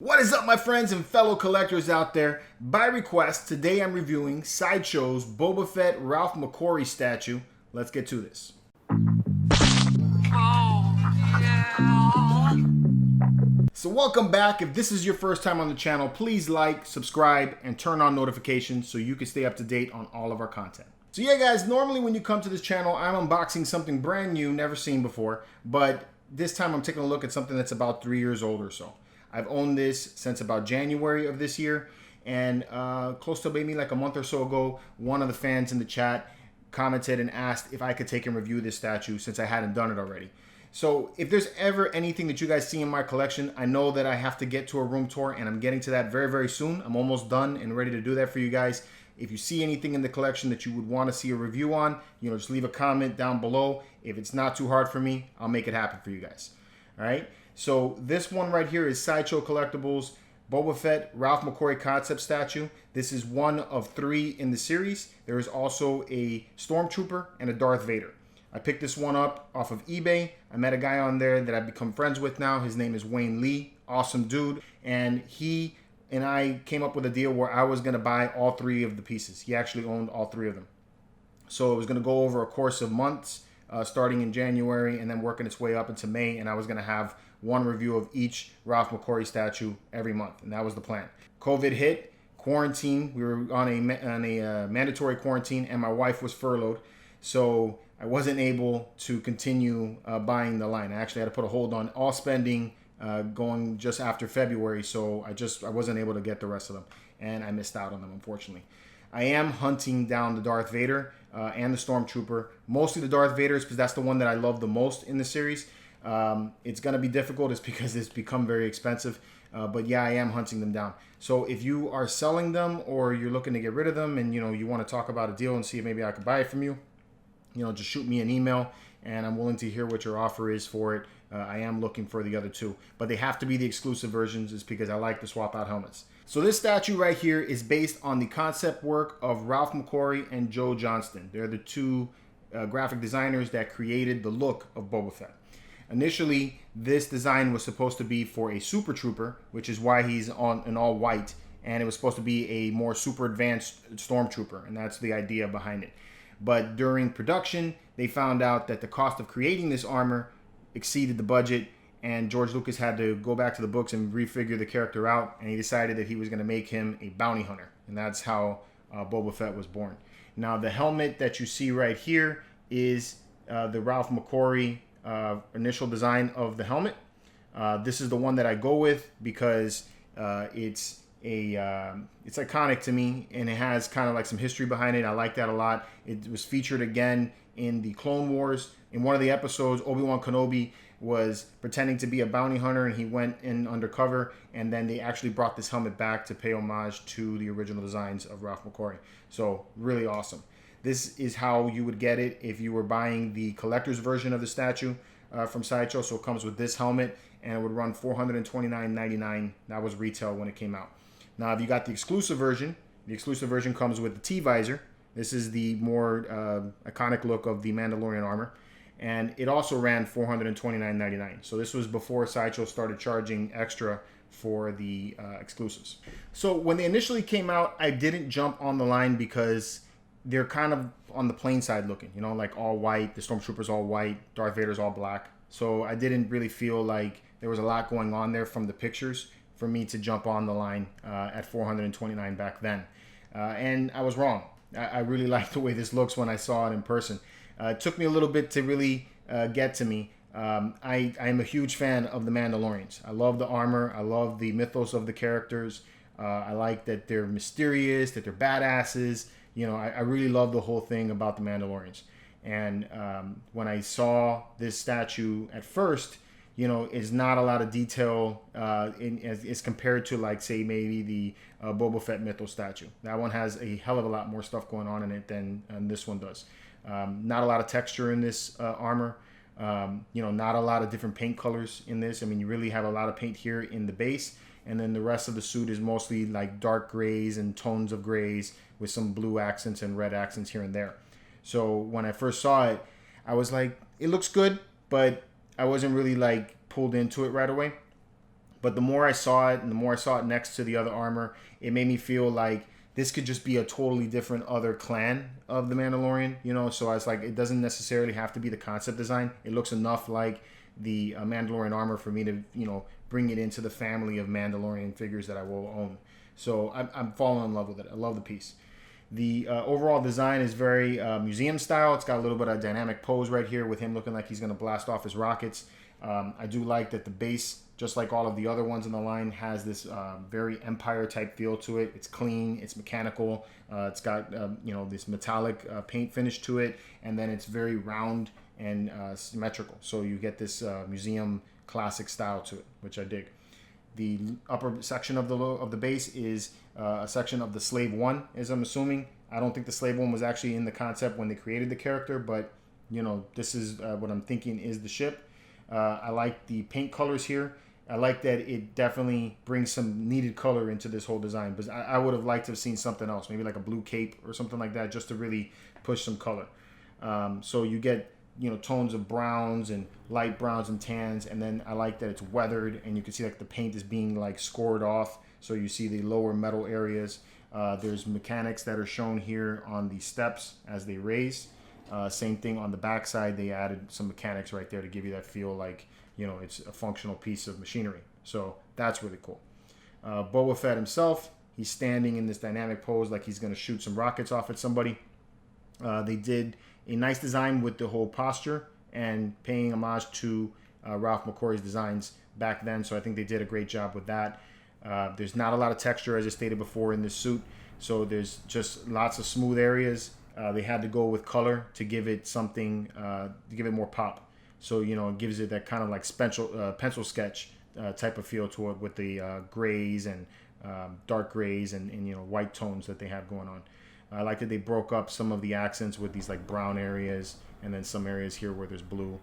What is up, my friends and fellow collectors out there? By request, today I'm reviewing Sideshow's Boba Fett Ralph McQuarrie statue. Let's get to this. So welcome back. If this is your first time on the channel, please like, subscribe, and turn on notifications so you can stay up to date on all of our content. So yeah, guys, normally when you come to this channel, I'm unboxing something brand new, never seen before, but this time I'm taking a look at something that's about 3 years old or so. I've owned this since about January of this year, and close to maybe like a month or so ago, one of the fans in the chat commented and asked if I could take and review this statue since I hadn't done it already. So if there's ever anything that you guys see in my collection, I know that I have to get to a room tour, and I'm getting to that very, very soon. I'm almost done and ready to do that for you guys. If you see anything in the collection that you would want to see a review on, just leave a comment down below. If it's not too hard for me, I'll make it happen for you guys. All right. So this one right here is Sideshow Collectibles Boba Fett Ralph McQuarrie concept statue. This is one of 3 in the series. There is also a Stormtrooper and a Darth Vader. I picked this one up off of eBay. I met a guy on there that I've become friends with now. His name is Wayne Lee. Awesome dude. And he and I came up with a deal where I was going to buy all 3 of the pieces. He actually owned all 3 of them. So it was going to go over a course of months, starting in January and then working its way up into May. And I was going to have one review of each Ralph McQuarrie statue every month, and that was the plan. COVID hit, quarantine. We were on a mandatory quarantine, and my wife was furloughed, so I wasn't able to continue buying the line. I actually had to put a hold on all spending going just after February, so I wasn't able to get the rest of them, and I missed out on them, unfortunately. I am hunting down the Darth Vader and the Stormtrooper, mostly the Darth Vader because that's the one that I love the most in the series. It's going to be difficult. It's because it's become very expensive. But yeah, I am hunting them down. So if you are selling them or you're looking to get rid of them and, you want to talk about a deal and see if maybe I could buy it from you, just shoot me an email and I'm willing to hear what your offer is for it. I am looking for the other 2, but they have to be the exclusive versions is because I like to swap out helmets. So this statue right here is based on the concept work of Ralph McQuarrie and Joe Johnston. They're the 2 graphic designers that created the look of Boba Fett. Initially, this design was supposed to be for a Super Trooper, which is why he's on an all white, and it was supposed to be a more super advanced Stormtrooper, and that's the idea behind it. But during production, they found out that the cost of creating this armor exceeded the budget, and George Lucas had to go back to the books and refigure the character out, and he decided that he was going to make him a bounty hunter, and that's how Boba Fett was born. Now, the helmet that you see right here is the Ralph McQuarrie initial design of the helmet. This is the one that I go with because it's iconic to me, and it has kind of like some history behind it. I like that a lot. It was featured again in the Clone Wars. In one of the episodes, Obi-Wan Kenobi was pretending to be a bounty hunter, and he went in undercover, and then they actually brought this helmet back to pay homage to the original designs of Ralph McQuarrie. So really awesome. This is how you would get it if you were buying the collector's version of the statue from Sideshow. So it comes with this helmet, and it would run $429.99. That was retail when it came out. Now, if you got the exclusive version comes with the T-visor. This is the more iconic look of the Mandalorian armor. And it also ran $429.99. So this was before Sideshow started charging extra for the exclusives. So when they initially came out, I didn't jump on the line because they're kind of on the plain side looking, like all white. The Stormtrooper's all white. Darth Vader's all black. So I didn't really feel like there was a lot going on there from the pictures for me to jump on the line at $429 back then. And I was wrong. I really liked the way this looks when I saw it in person. It took me a little bit to really get to me. I'm a huge fan of the Mandalorians. I love the armor. I love the mythos of the characters. I like that they're mysterious, that they're badasses. I really love the whole thing about the Mandalorians. And when I saw this statue at first, is not a lot of detail as compared to, like, say, maybe the Boba Fett mythos statue. That one has a hell of a lot more stuff going on in it than this one does. Not a lot of texture in this armor. Not a lot of different paint colors in this. I mean, you really have a lot of paint here in the base, and then the rest of the suit is mostly like dark grays and tones of grays with some blue accents and red accents here and there. So when I first saw it, I was like, it looks good, but I wasn't really like pulled into it right away. But the more I saw it, and the more I saw it next to the other armor, it made me feel like this could just be a totally different other clan of the Mandalorian, you know? So I was like, it doesn't necessarily have to be the concept design. It looks enough like the Mandalorian armor for me to, you know, bring it into the family of Mandalorian figures that I will own. So I'm falling in love with it. I love the piece. The overall design is very museum style. It's got a little bit of dynamic pose right here with him looking like he's going to blast off his rockets. I do like that the base, just like all of the other ones in the line, has this very Empire type feel to it. It's clean, it's mechanical, it's got you know, this metallic paint finish to it, and then it's very round and symmetrical. So you get this museum classic style to it, which I dig. The upper section of the base is a section of the Slave One, as I'm assuming. I don't think the Slave One was actually in the concept when they created the character, but you know, this is what I'm thinking is the ship. I like the paint colors here. I like that it definitely brings some needed color into this whole design, but I would have liked to have seen something else, maybe like a blue cape or something like that, just to really push some color. So you get, you know, tones of browns and light browns and tans, and then I like that it's weathered, and you can see like the paint is being like scored off, so you see the lower metal areas. There's mechanics that are shown here on the steps as they raise. Same thing on the back side, they added some mechanics right there to give you that feel like, you know, it's a functional piece of machinery. So that's really cool. Boba Fett himself, he's standing in this dynamic pose like he's going to shoot some rockets off at somebody. They did a nice design with the whole posture and paying homage to Ralph McQuarrie's designs back then. So I think they did a great job with that. There's not a lot of texture, as I stated before, in this suit. So there's just lots of smooth areas. They had to go with color to give it something, to give it more pop. So, you know, it gives it that kind of like pencil sketch type of feel to it with the grays and dark grays and, you know, white tones that they have going on. I like that they broke up some of the accents with these like brown areas and then some areas here where there's blue.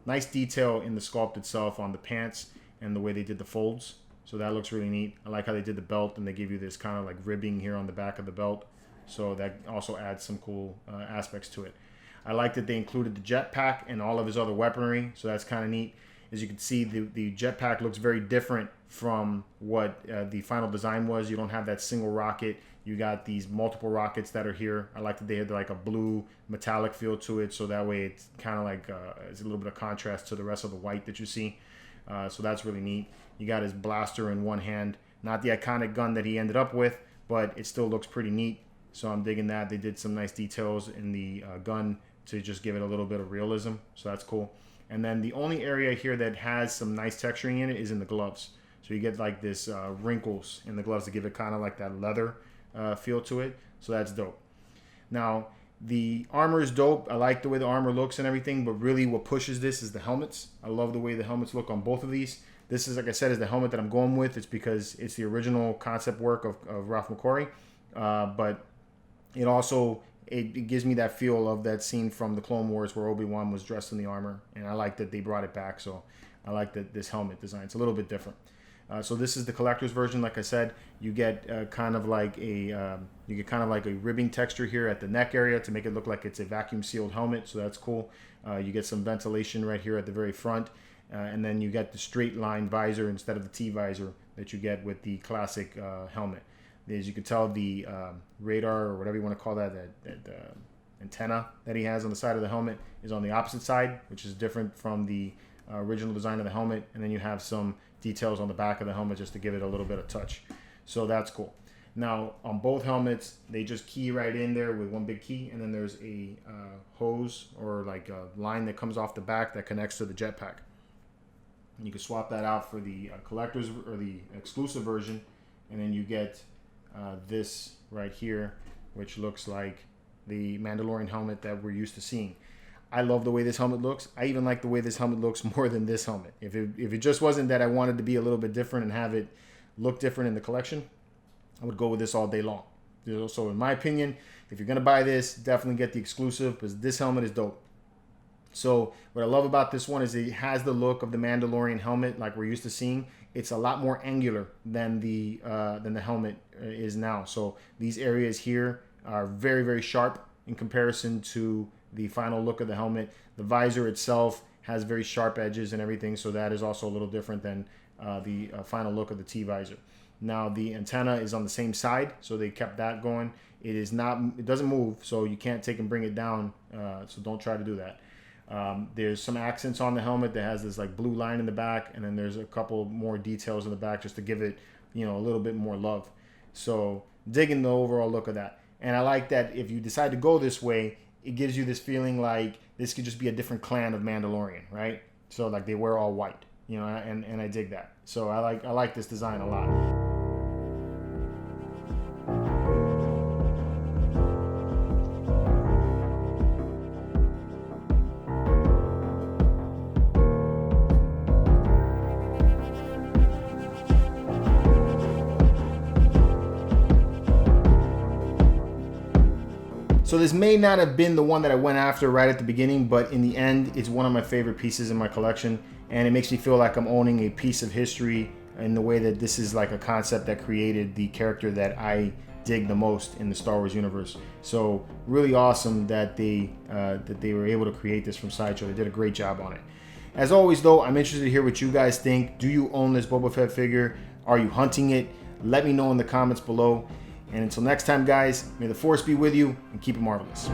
Nice detail in the sculpt itself on the pants and the way they did the folds. So that looks really neat. I like how they did the belt, and they give you this kind of like ribbing here on the back of the belt. So that also adds some cool aspects to it. I like that they included the jetpack and all of his other weaponry, so that's kind of neat. As you can see, the jetpack looks very different from what the final design was. You don't have that single rocket. You got these multiple rockets that are here. I like that they had like a blue metallic feel to it, so that way it's kind of like it's a little bit of contrast to the rest of the white that you see. So that's really neat. You got his blaster in one hand. Not the iconic gun that he ended up with, but it still looks pretty neat. So I'm digging that. They did some nice details in the gun to just give it a little bit of realism. So that's cool. And then the only area here that has some nice texturing in it is in the gloves. So you get like this wrinkles in the gloves to give it kind of like that leather feel to it. So that's dope. Now, the armor is dope. I like the way the armor looks and everything, but really what pushes this is the helmets. I love the way the helmets look on both of these. This is, like I said, is the helmet that I'm going with. It's because it's the original concept work of Ralph McQuarrie. But it also, it gives me that feel of that scene from the Clone Wars where Obi-Wan was dressed in the armor. And I like that they brought it back. So I like that this helmet design. It's a little bit different. So this is the collector's version. Like I said, you get kind of like a ribbing texture here at the neck area to make it look like it's a vacuum sealed helmet. So that's cool. You get some ventilation right here at the very front, and then you get the straight line visor instead of the T visor that you get with the classic helmet. As you can tell, the radar or whatever you want to call that antenna that he has on the side of the helmet is on the opposite side, which is different from the original design of the helmet. And then you have some details on the back of the helmet just to give it a little bit of touch. So that's cool. Now on both helmets, they just key right in there with one big key, and then there's a hose or like a line that comes off the back that connects to the jetpack. And you can swap that out for the collector's or the exclusive version, and then you get this right here, which looks like the Mandalorian helmet that we're used to seeing. I love the way this helmet looks. I even like the way this helmet looks more than this helmet. If it just wasn't that I wanted to be a little bit different and have it look different in the collection, I would go with this all day long. So in my opinion, if you're going to buy this, definitely get the exclusive because this helmet is dope. So what I love about this one is it has the look of the Mandalorian helmet like we're used to seeing. It's a lot more angular than the helmet is now. So these areas here are very, very sharp in comparison to the final look of the helmet. The visor itself has very sharp edges and everything, so that is also a little different than the final look of the T-visor. Now the antenna is on the same side, so they kept that going. It doesn't move, so you can't take and bring it down, so don't try to do that. There's some accents on the helmet that has this like blue line in the back, and then there's a couple more details in the back just to give it, you know, a little bit more love. So digging the overall look of that. And I like that if you decide to go this way, it gives you this feeling like this could just be a different clan of Mandalorian, right? So like they wear all white, you know, and I dig that. So I like this design a lot. So this may not have been the one that I went after right at the beginning, but in the end, it's one of my favorite pieces in my collection, and it makes me feel like I'm owning a piece of history in the way that this is like a concept that created the character that I dig the most in the Star Wars universe. So really awesome that they were able to create this from Sideshow. They did a great job on it. As always, though, I'm interested to hear what you guys think. Do you own this Boba Fett figure? Are you hunting it? Let me know in the comments below. And until next time, guys, may the Force be with you and keep it marvelous.